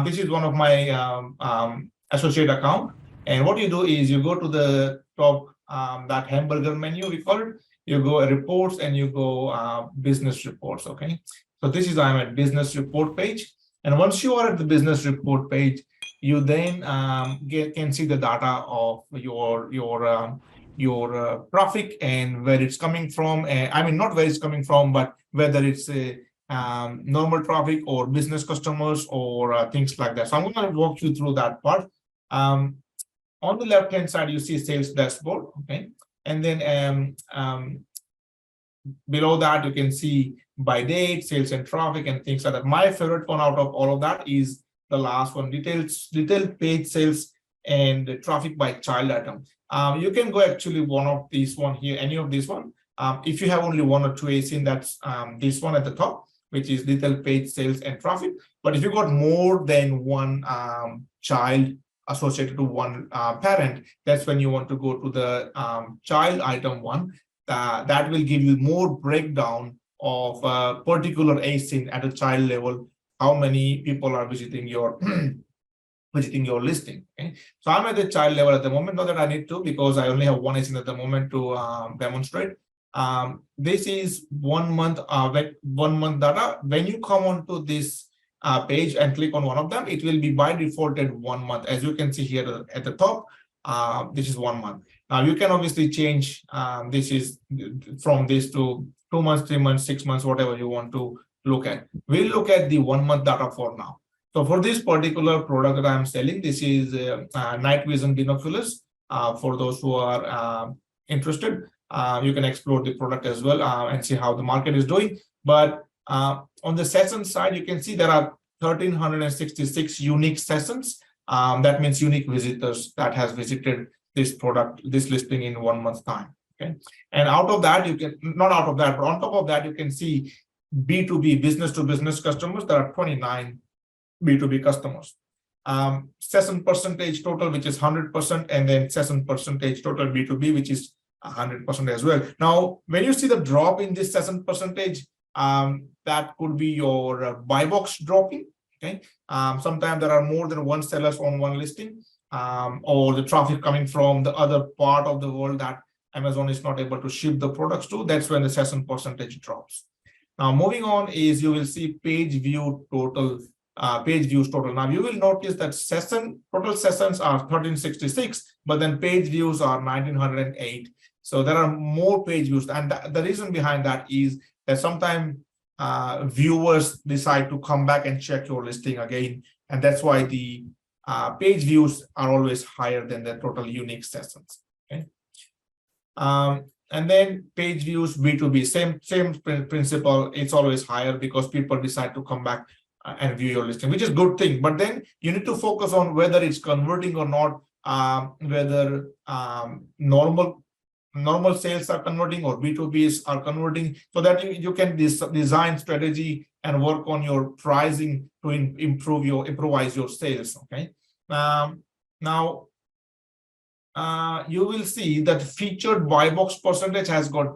This is one of my associate account. And what you do is you go to the top, that hamburger menu, we call it. You go reports and you go business reports. Okay. So this is, I'm at business report page. And once you are at the business report page, you then can see the data of your traffic and where it's coming from. I mean, not where it's coming from, but whether it's a normal traffic or business customers or things like that. So I'm going to walk you through that part. On the left-hand side, you see sales dashboard, okay? And then below that, you can see by date, sales and traffic and things like that. My favorite one out of all of that is the last one, detailed page sales and traffic by child item. You can go actually one of these one here, any of these one. If you have only one or two ASIN, that's this one at the top, which is detailed page sales and traffic. But if you got more than one child associated to one parent, that's when you want to go to the child item one. That will give you more breakdown of a particular ASIN at a child level, how many people are visiting your visiting your listing. Okay, so I'm at the child level at the moment. Not that I need to, because I only have one ASIN at the moment to demonstrate. This is 1 month 1 month data. When you come onto this page and click on one of them, it will be by default at 1 month. As you can see here at the top, this is 1 month. Now you can obviously change this is from this to 2 months, 3 months, 6 months, whatever you want to look at. We'll look at the 1 month data for now. So for this particular product that I'm selling, this is night vision binoculars. For those who are interested, you can explore the product as well and see how the market is doing. But on the session side, you can see there are 1,366 unique sessions. That means unique visitors that has visited this product, this listing in 1 month's time. Okay, and out of that, you can not out of that, but on top of that, you can see B2B, business to business customers. There are 29 B2B customers. Session percentage total, which is 100%, and then session percentage total B2B, which is 100% as well. Now, when you see the drop in this session percentage, that could be your buy box dropping. Okay, sometimes there are more than one sellers on one listing, or the traffic coming from the other part of the world that Amazon is not able to ship the products to. That's when the session percentage drops. Now, moving on is you will see page view total. Page views total. Now you will notice that total sessions are 1,366, but then page views are 1,908. So there are more page views, and the reason behind that is that sometimes viewers decide to come back and check your listing again, and that's why the page views are always higher than the total unique sessions. Okay. And then page views B2B, same principle. It's always higher because people decide to come back and view your listing, which is a good thing. But then you need to focus on whether it's converting or not, whether normal sales are converting or B2Bs are converting, so that you can design strategy and work on your pricing to improvise your sales. Okay. Now you will see that featured buy box percentage has got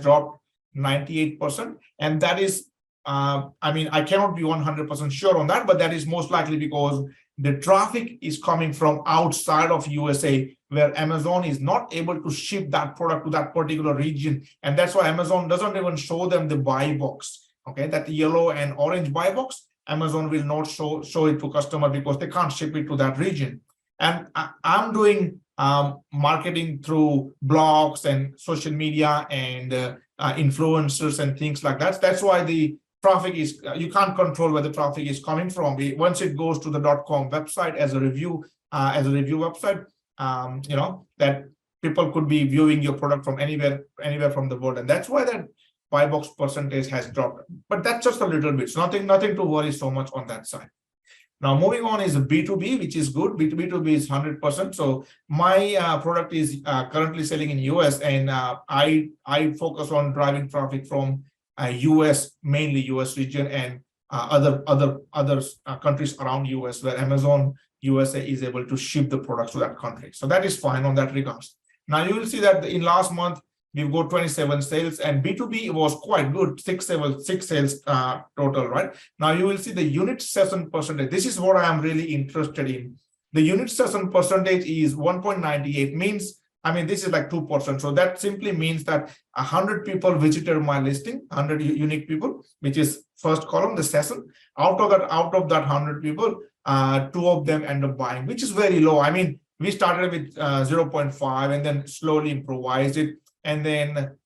dropped 98%, and that is I mean, I cannot be 100% sure on that, but that is most likely because the traffic is coming from outside of USA, where Amazon is not able to ship that product to that particular region. And that's why Amazon doesn't even show them the buy box. Okay, that yellow and orange buy box, Amazon will not show it to customer because they can't ship it to that region. And I'm doing marketing through blogs and social media and influencers and things like that. That's why the traffic is, you can't control where the traffic is coming from. Once it goes to the .com website as a review website, you know, that people could be viewing your product from anywhere from the world, and that's why that buy box percentage has dropped. But that's just a little bit. So nothing to worry so much on that side. Now moving on is a B2B, which is good. B2B is 100%. So my product is currently selling in US, and I focus on driving traffic from US, mainly US region, and other countries around US, where Amazon USA is able to ship the products to that country. So that is fine on that regards. Now you will see that in last month we've got 27 sales, and B2B was quite good, six sales total, right? Now you will see the unit session percentage. This is what I am really interested in. The unit session percentage is 1.98, means, I mean, this is like 2%. So that simply means that 100 people visited my listing, 100 unique people, which is first column, the session. Out of that 100 people, 2 of them end up buying, which is very low. I mean, we started with 0.5 and then slowly improvised it. And then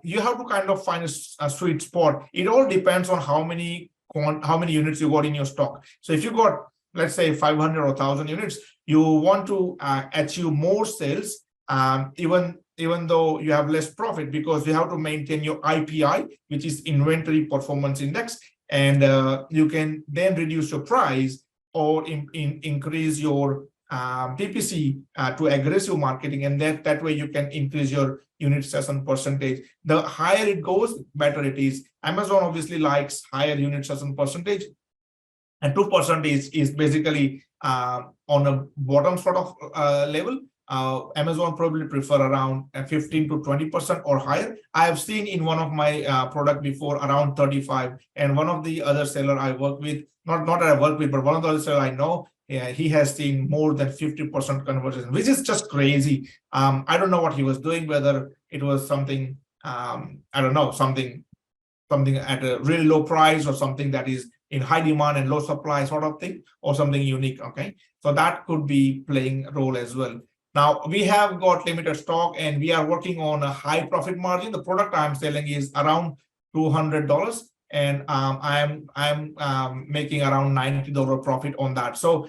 you have to kind of find a sweet spot. It all depends on how many units you got in your stock. So if you got, let's say, 500 or 1,000 units, you want to achieve more sales, even though you have less profit, because you have to maintain your IPI, which is Inventory Performance Index, and you can then reduce your price or increase your PPC to aggressive marketing, and that way you can increase your unit session percentage. The higher it goes, better it is. Amazon obviously likes higher unit session percentage, and 2% is basically on a bottom sort of level. Amazon probably prefer around 15 to 20% or higher. I have seen in one of my product before around 35, and one of the other seller I work with, not that I work with, but one of the other seller I know, he has seen more than 50% conversion, which is just crazy. I don't know what he was doing, whether it was something, I don't know, something at a really low price, or something that is in high demand and low supply sort of thing, or something unique. Okay, so that could be playing a role as well. Now we have got limited stock, and we are working on a high profit margin. The product I'm selling is around $200, and I'm making around $90 profit on that. So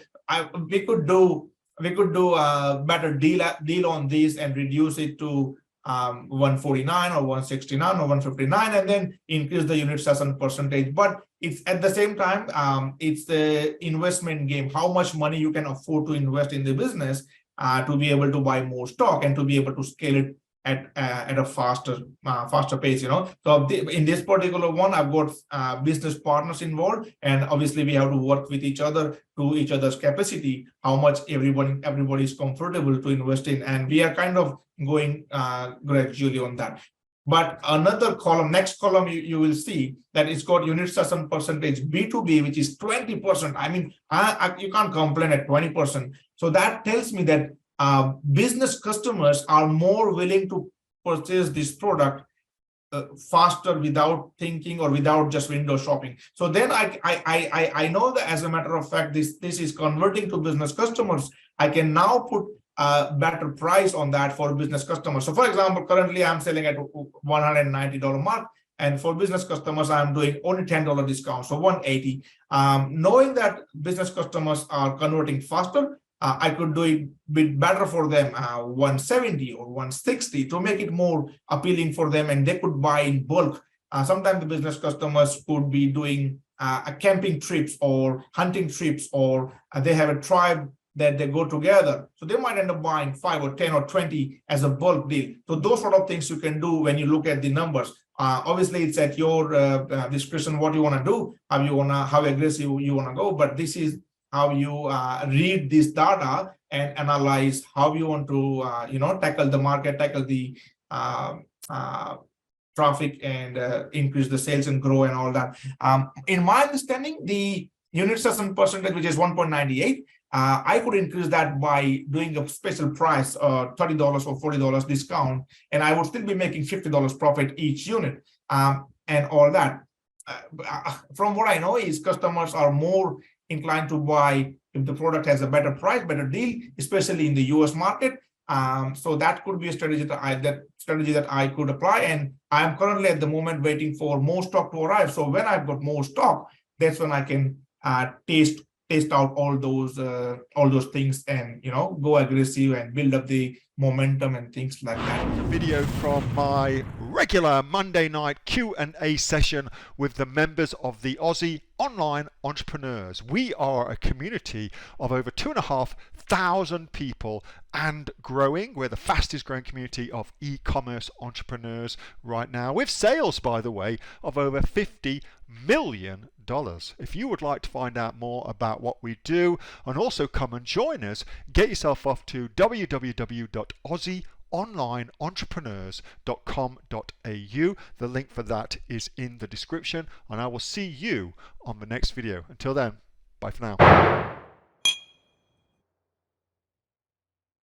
we could do a better deal on this and reduce it to 149 or 169 or 159, and then increase the unit session percentage. But it's at the same time, it's the investment game, how much money you can afford to invest in the business to be able to buy more stock and to be able to scale it at a faster pace, you know. So in this particular one, I've got business partners involved, and obviously we have to work with each other to each other's capacity, how much everybody is comfortable to invest in, and we are kind of going gradually on that. But another column, next column, you will see that it's got unit session percentage B2B, which is 20%. I mean, you can't complain at 20%. So that tells me that business customers are more willing to purchase this product faster, without thinking or without just window shopping. So then I know that, as a matter of fact, this is converting to business customers. I can now put a better price on that for business customers. So for example, currently I'm selling at $190 mark, and for business customers I'm doing only $10 discount, so $180. Knowing that business customers are converting faster, I could do it a bit better for them, 170 or 160, to make it more appealing for them, and they could buy in bulk. Sometimes the business customers could be doing camping trips or hunting trips, or they have a tribe that they go together. So they might end up buying 5 or 10 or 20 as a bulk deal. So those sort of things you can do when you look at the numbers. Obviously, it's at your discretion what you want to do, how aggressive you want to go. But this is how you read this data and analyze how you want to tackle the market, tackle the traffic, and increase the sales and grow and all that. In my understanding, the unit session percentage, which is 1.98, I could increase that by doing a special price, $30 or $40 discount, and I would still be making $50 profit each unit, and all that. From what I know is customers are more inclined to buy if the product has a better price, better deal, especially in the US market. So that could be a strategy that I could apply, and I am currently at the moment waiting for more stock to arrive. So when I've got more stock, that's when I can test out all those things, and go aggressive and build up the momentum and things like that. Video from my regular Monday night Q&A session with the members of the Aussie Online Entrepreneurs. We are a community of over 2,500 people and growing. We're the fastest growing community of e-commerce entrepreneurs right now, with sales, by the way, of over $50 million. If you would like to find out more about what we do and also come and join us, get yourself off to www.aussieonline.com onlineentrepreneurs.com.au. The link for that is in the description, and I will see you on the next video. Until then, bye for now.